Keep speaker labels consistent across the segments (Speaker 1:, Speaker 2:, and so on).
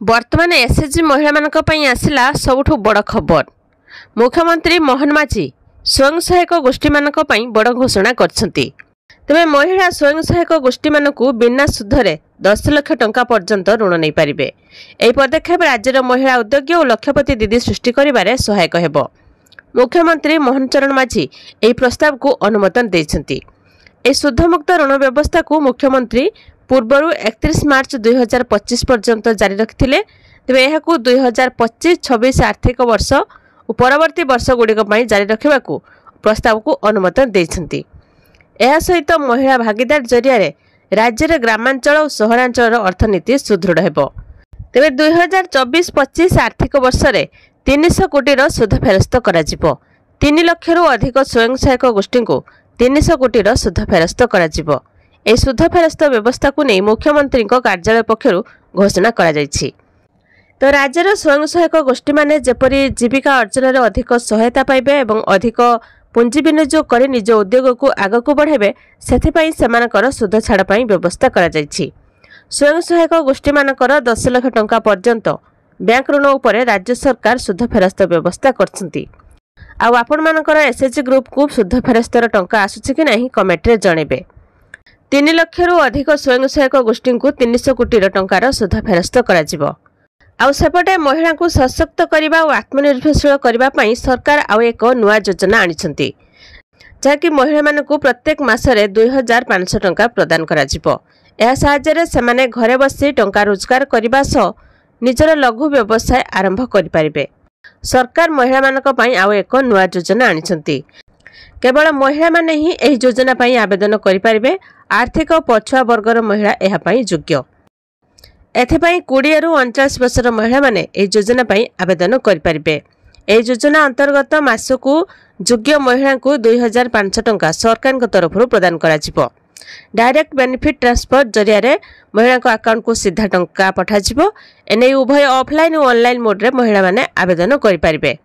Speaker 1: वर्तमान एसएचजी महिला मानक पई आसिला सबुठु बड़ खबर। मुख्यमंत्री मोहन माझी स्वयं सहायक गोष्ठी मानक पई बड़ घोषणा करछंती। तबे महिला स्वयं सहायक गोष्ठी मानकु बिना सुधरे 10 लाख टंका पर्यंत ऋण नै पारिबे। एही पदक्षेप राज्यर महिला उद्योगी और लक्षपति दीदी सृष्टि करिबारे सहायक हेबो। मुख्यमंत्री मोहन चरण माझी एही प्रस्ताव को अनुमोदन दैछंती। ए शुद्धमुक्त ऋण व्यवस्था को मुख्यमंत्री पूर्व 31 मार्च 2025 पर्यंत जारी रखिथिले। तेबे एहाकु 2025-26 आर्थिक वर्ष और परवर्ती वर्ष गुड़िक जारी रखा प्रस्ताव को अनुमोदन दैछंती। एहा सहित महिला भागीदार जरिया राज्य ग्रामांचल और सहरांचल अर्थनीति सुदृढ़ हेबो। तेबे 2024-25 आर्थिक वर्ष रे 300 कोटी सुध फेरस्त करा जिवो। 3 लाख रु अधिक स्वयं सहायक गोष्ठी को 300 कोटी सुध फेरस्त करा जिवो। ए सुध फेरस्त व्यवस्था को नहीं मुख्यमंत्री कार्यालय पक्षर घोषणा करा जायछि। तो राज्यर स्वयं सहायक गोष्ठी माने जेपरी जीविका अर्जन में अधिक सहायता पाइबे एवं अधिक पुंजी विनियोग कर निज उद्योग को आगक बढ़ाइबे, सेथिपई सेमानकर सुध छाड़ पई व्यवस्था करा जायछि। स्वयं सहायक गोष्ठी मानकर 10 लाख टंका पर्यंत बैंक ऋण उपरे राज्य सरकार सुध फेरस्त व्यवस्था करछंती। आउ आपण मानकर एसएचजी ग्रुप को सुध फेरस्तर टंका आसुछि कि नहीं कमेंट रे जणेबे। 3 लाख रु अधिक स्वयं सहायक गोष्ठी को 300 कोटी टंकार सुध फेरस्त करा जिवो। आउ सेपटे महिला को सशक्त करने और आत्मनिर्भरशील करने सरकार आउ एक नुआ योजना आनिछंती, जहाँकि महिला मानकु प्रत्येक मासरे 2500 टंका प्रदान करा जिवो। एहा सहायतारे सेमाने घरे बसी टंका रोजगार करने सह निजर लघु व्यवसाय आरंभ करिपारिबे। सरकार महिला मानक पई आउ एक नुआ योजना आनिछंती। केवल महिला माने ही एही योजना पई आवेदन करिपारिबे। आर्थिक पछुआ वर्गर महिला एहा पई योग्य। एथिपाई 20 रु 39 वर्षर महिला माने एही योजना पई आवेदन करिपारिबे। एही योजना अंतर्गत मासकु योग्य महिला को 2500 टंका सरकार तरफ प्रदान करा जिवो। डायरेक्ट बेनिफिट ट्रांसफर जरिया रे महिला को अकाउंट को सीधा टंका पठा जिवो। एने उभय ऑफलाइन और ऑनलाइन मोड रे महिला माने आवेदन करिपारिबे।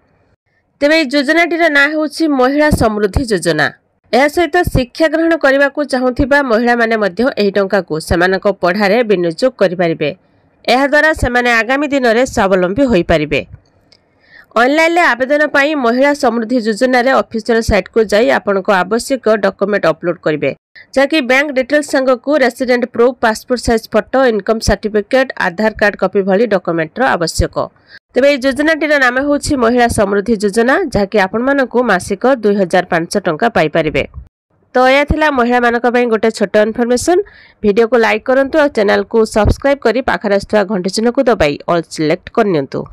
Speaker 1: तेबे योजनाटीर ना होछि महिला समृद्धि योजना। यह सहित शिक्षा ग्रहण करने को चाहूथिबा महिला माने मध्य एही टंका को सेमानक पढ़ारे विनियोग करिपारिबे। एहा द्वारा सेमाने आगामी दिन में स्वावलंबी होई पारिबे। ऑनलाइन ले आवेदन पाई महिला समृद्धि योजना रे ऑफिशियल साइट को जाई आपनको आवश्यक डॉक्यूमेंट अपलोड करिवे, जाकि बैंक डिटेल्स संग को resident proof, passport size photo, income certificate, Aadhaar card copy भली डॉक्यूमेंट आवश्यक। तेबे योजनाटीर नाम होछि महिला समृद्धि योजना, जहाँकि आपण मानकु मासिक 2500 टंका पाई पारिबे। तो यह थिला महिला मानक पई गोटे छोट इनफॉरमेशन। वीडियो को लाइक करंतु और चैनल को सब्सक्राइब करी पाखरे आस्थुवा घंटी चिन्ह को दबाई ऑल सिलेक्ट करनियंतु।